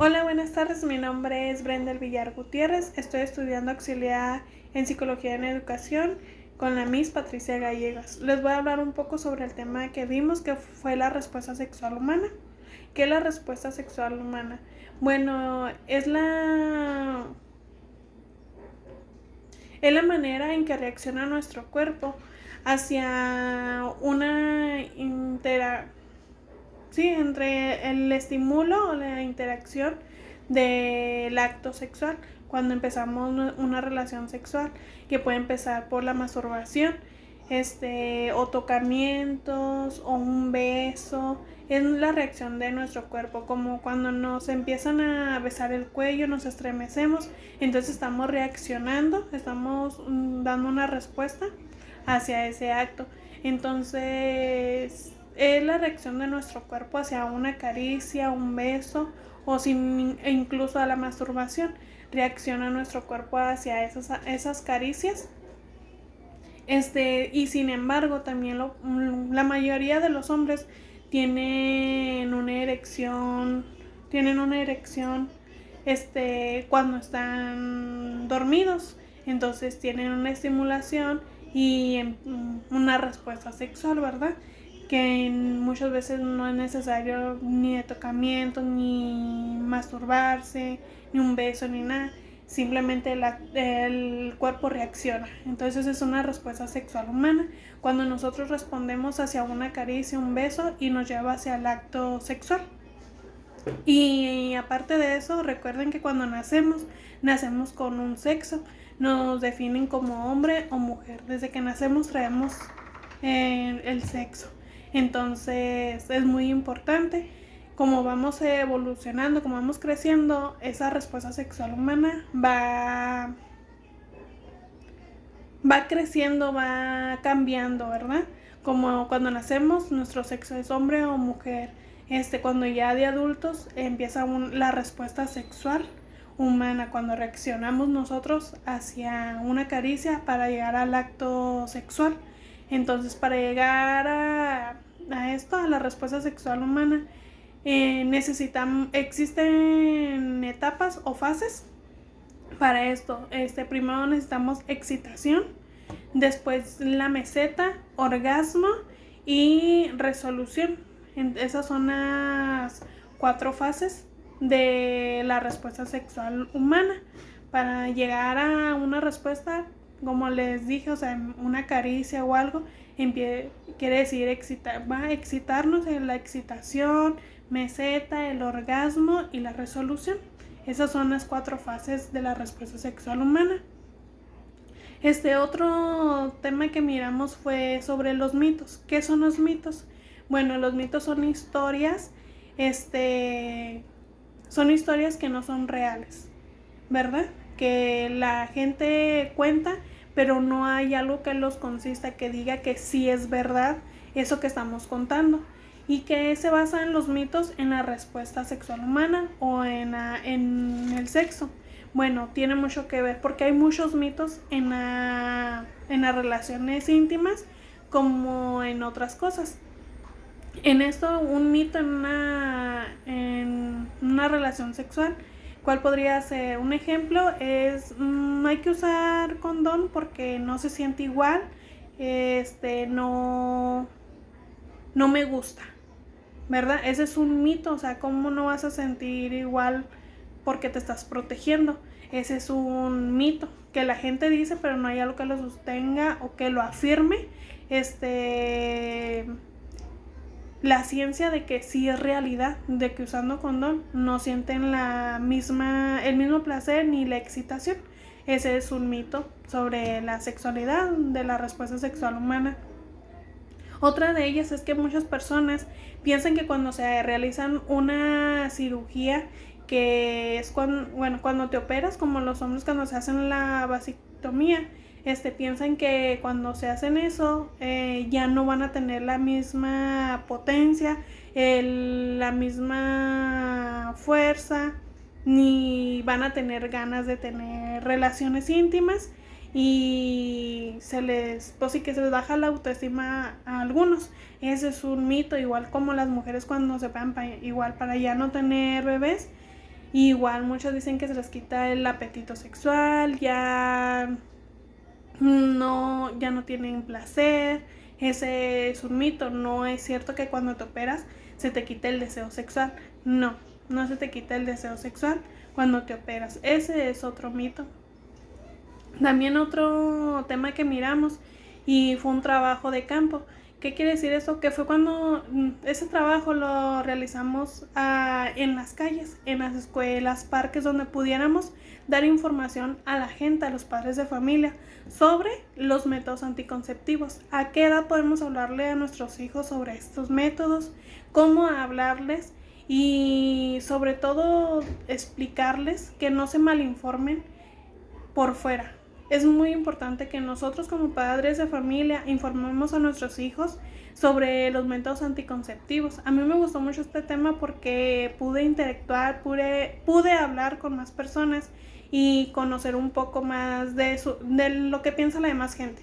Hola, buenas tardes. Mi nombre es Brenda Villar Gutiérrez. Estoy estudiando auxiliar en Psicología en Educación con la Miss Patricia Gallegos. Les voy a hablar un poco sobre el tema que vimos, que fue la respuesta sexual humana. ¿Qué es la respuesta sexual humana? Bueno, es la manera en que reacciona nuestro cuerpo hacia una entre el estímulo o la interacción del acto sexual cuando empezamos una relación sexual, que puede empezar por la masturbación, o tocamientos o un beso. Es la reacción de nuestro cuerpo, como cuando nos empiezan a besar el cuello, nos estremecemos, entonces estamos reaccionando, estamos dando una respuesta hacia ese acto. Entonces es la reacción de nuestro cuerpo hacia una caricia, un beso e incluso a la masturbación. Reacciona nuestro cuerpo hacia esas caricias. Y sin embargo también la mayoría de los hombres tienen una erección cuando están dormidos, entonces tienen una estimulación y una respuesta sexual, ¿verdad? Que muchas veces no es necesario ni de tocamiento, ni masturbarse, ni un beso, ni nada. Simplemente el cuerpo reacciona. Entonces es una respuesta sexual humana cuando nosotros respondemos hacia una caricia, un beso, y nos lleva hacia el acto sexual. Y aparte de eso, recuerden que cuando nacemos con un sexo. Nos definen como hombre o mujer. Desde que nacemos traemos el sexo. Entonces es muy importante. Como vamos evolucionando, como vamos creciendo, esa respuesta sexual humana va creciendo, va cambiando, ¿verdad? Como cuando nacemos, nuestro sexo es hombre o mujer. Cuando ya de adultos empieza la respuesta sexual humana, cuando reaccionamos nosotros hacia una caricia para llegar al acto sexual. Entonces, para llegar a la respuesta sexual humana, existen etapas o fases para esto. Primero necesitamos excitación, después la meseta, orgasmo y resolución. Esas son las 4 fases de la respuesta sexual humana. Para llegar a una respuesta, como les dije, o sea, una caricia o algo, quiere decir va a excitarnos en la excitación, meseta, el orgasmo y la resolución. Esas son las 4 fases de la respuesta sexual humana. Otro tema que miramos fue sobre los mitos. ¿Qué son los mitos? Bueno, los mitos son historias, son historias que no son reales, ¿verdad? Que la gente cuenta, pero no hay algo que los consista, que diga que sí es verdad eso que estamos contando. Y que se basa en los mitos en la respuesta sexual humana o en el sexo. Bueno, tiene mucho que ver porque hay muchos mitos en las relaciones íntimas como en otras cosas. En esto, un mito en una relación sexual, ¿cuál podría ser? Un ejemplo es no hay que usar condón porque no se siente igual, no me gusta, ¿verdad? Ese es un mito. O sea, ¿cómo no vas a sentir igual porque te estás protegiendo? Ese es un mito que la gente dice, pero no hay algo que lo sostenga o que lo afirme. La ciencia de que sí es realidad, de que usando condón no sienten el mismo placer ni la excitación. Ese es un mito sobre la sexualidad, de la respuesta sexual humana. Otra de ellas es que muchas personas piensan que cuando se realizan una cirugía, que es cuando te operas, como los hombres cuando se hacen la vasectomía, piensan que cuando se hacen eso ya no van a tener la misma potencia, la misma fuerza, ni van a tener ganas de tener relaciones íntimas, y se les baja la autoestima a algunos. Ese es un mito, igual como las mujeres cuando se operan igual para ya no tener bebés. Y igual muchos dicen que se les quita el apetito sexual, ya no tienen placer. Ese es un mito. No es cierto que cuando te operas se te quite el deseo sexual. No, no se te quita el deseo sexual cuando te operas. Ese es otro mito. También otro tema que miramos y fue un trabajo de campo. ¿Qué quiere decir eso? Que fue cuando ese trabajo lo realizamos en las calles, en las escuelas, parques, donde pudiéramos dar información a la gente, a los padres de familia, sobre los métodos anticonceptivos. ¿A qué edad podemos hablarle a nuestros hijos sobre estos métodos? ¿Cómo hablarles? Y sobre todo explicarles que no se malinformen por fuera. Es muy importante que nosotros como padres de familia informemos a nuestros hijos sobre los métodos anticonceptivos. A mí me gustó mucho este tema porque pude interactuar, pude hablar con más personas y conocer un poco más de lo que piensa la demás gente.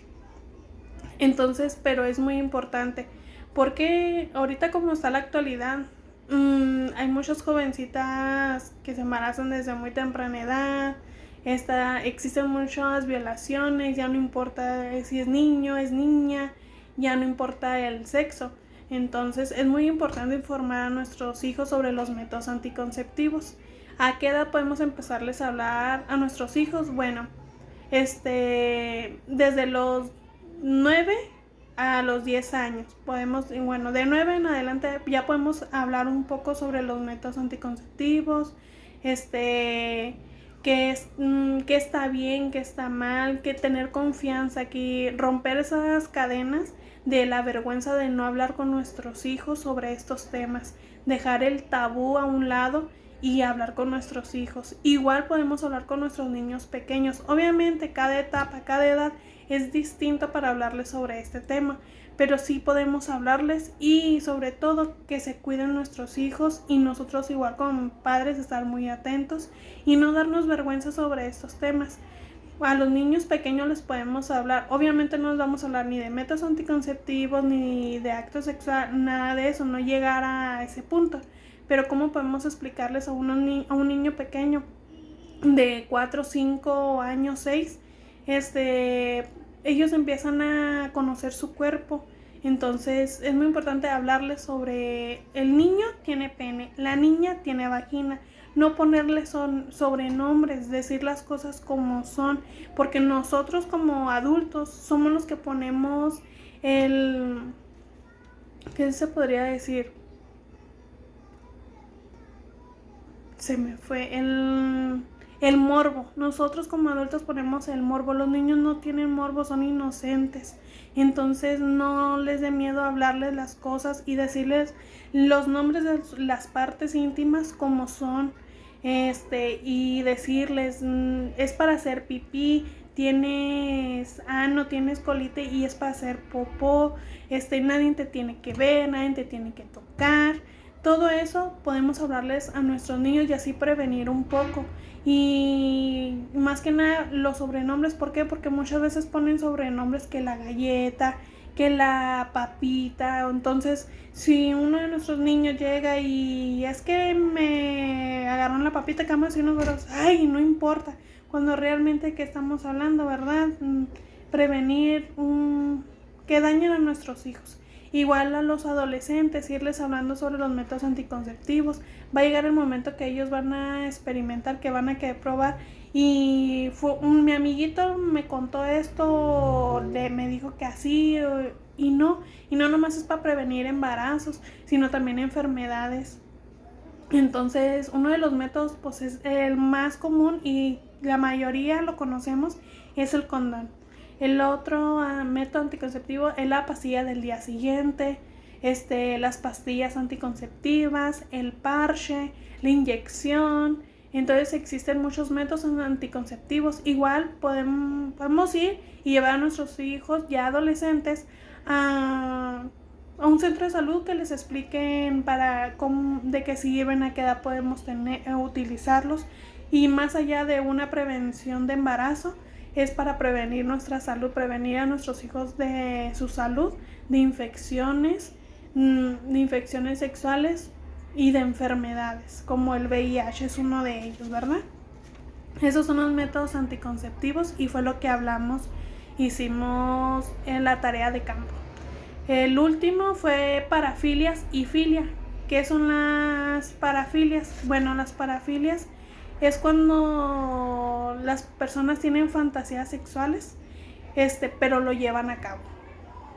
Entonces, pero es muy importante porque ahorita como está la actualidad, hay muchas jovencitas que se embarazan desde muy temprana edad. Existen muchas violaciones, ya no importa si es niño, es niña, ya no importa el sexo. Entonces es muy importante informar a nuestros hijos sobre los métodos anticonceptivos. ¿A qué edad podemos empezarles a hablar a nuestros hijos? Bueno, desde los 9 a los 10 años. De 9 en adelante ya podemos hablar un poco sobre los métodos anticonceptivos, qué está bien, qué está mal, que tener confianza, que romper esas cadenas de la vergüenza de no hablar con nuestros hijos sobre estos temas, dejar el tabú a un lado y hablar con nuestros hijos. Igual podemos hablar con nuestros niños pequeños. Obviamente cada etapa, cada edad es distinta para hablarles sobre este tema, pero sí podemos hablarles y sobre todo que se cuiden nuestros hijos y nosotros igual como padres estar muy atentos y no darnos vergüenza sobre estos temas. A los niños pequeños les podemos hablar, obviamente no les vamos a hablar ni de métodos anticonceptivos ni de acto sexual, nada de eso, no llegar a ese punto, pero cómo podemos explicarles a un niño pequeño de 4, 5 años, 6, ellos empiezan a conocer su cuerpo. Entonces es muy importante hablarles sobre el niño tiene pene, la niña tiene vagina, no ponerle sobrenombres, decir las cosas como son, porque nosotros como adultos somos los que ponemos ¿qué se podría decir? Se me fue el morbo. Nosotros como adultos ponemos el morbo. Los niños no tienen morbo, son inocentes. Entonces no les dé miedo hablarles las cosas y decirles los nombres de las partes íntimas como son. Y decirles, es para hacer pipí, tienes ano, tienes colite y es para hacer popó. Nadie te tiene que ver, nadie te tiene que tocar. Todo eso podemos hablarles a nuestros niños y así prevenir un poco. Y más que nada los sobrenombres, ¿por qué? Porque muchas veces ponen sobrenombres que la galleta, que la papita. Entonces, si uno de nuestros niños llega y es que me agarraron la papita, que vamos a decir nosotros, ay, no importa. Cuando realmente que estamos hablando, ¿verdad? Prevenir que dañen a nuestros hijos. Igual a los adolescentes, irles hablando sobre los métodos anticonceptivos. Va a llegar el momento que ellos van a experimentar, que van a querer probar. Y mi amiguito me contó esto, me dijo que así y no nomás es para prevenir embarazos, sino también enfermedades. Entonces, uno de los métodos, pues es el más común y la mayoría lo conocemos, es el condón. El otro método anticonceptivo es la pastilla del día siguiente, las pastillas anticonceptivas, el parche, la inyección. Entonces existen muchos métodos anticonceptivos. Igual podemos ir y llevar a nuestros hijos ya adolescentes a un centro de salud que les expliquen de qué sirven, a qué edad podemos utilizarlos. Y más allá de una prevención de embarazo, es para prevenir nuestra salud, prevenir a nuestros hijos de su salud, de infecciones sexuales. y de enfermedades, como el VIH es uno de ellos, ¿verdad? Esos son los métodos anticonceptivos y fue lo que hicimos en la tarea de campo. El último fue parafilias y filia. ¿Qué son las parafilias? Bueno, las parafilias es cuando las personas tienen fantasías sexuales, pero lo llevan a cabo.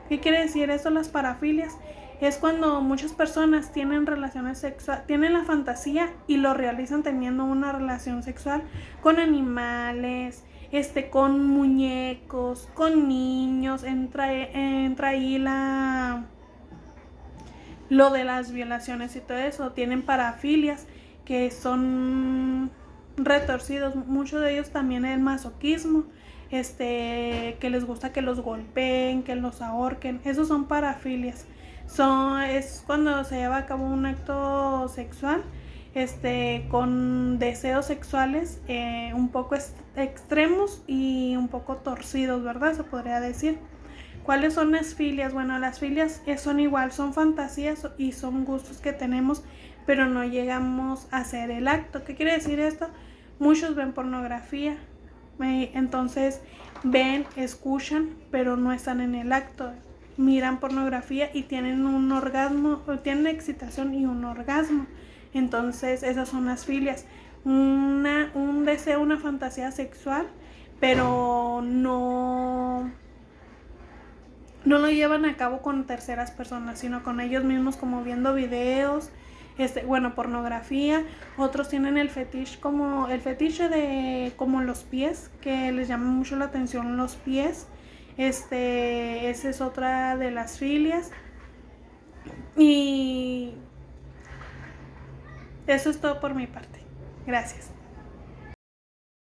¿Qué quiere decir eso, las parafilias? Es cuando muchas personas tienen relaciones sexuales, tienen la fantasía y lo realizan teniendo una relación sexual con animales, con muñecos, con niños. Entra ahí lo de las violaciones y todo eso. Tienen parafilias que son retorcidos. Muchos de ellos también el masoquismo, que les gusta que los golpeen, que los ahorquen. Esos son parafilias. Es cuando se lleva a cabo un acto sexual, con deseos sexuales un poco extremos y un poco torcidos, ¿verdad? Se podría decir. ¿Cuáles son las filias? Bueno, las filias son igual, son fantasías y son gustos que tenemos, pero no llegamos a hacer el acto. ¿Qué quiere decir esto? Muchos ven pornografía, entonces ven, escuchan, pero no están en el acto. Miran pornografía y tienen un orgasmo, tienen excitación y un orgasmo. Entonces esas son las filias. Un deseo, una fantasía sexual, pero no lo llevan a cabo con terceras personas, sino con ellos mismos, como viendo videos, pornografía. Otros tienen el fetiche de como los pies, que les llama mucho la atención los pies. Esa es otra de las filias. Y eso es todo por mi parte. Gracias.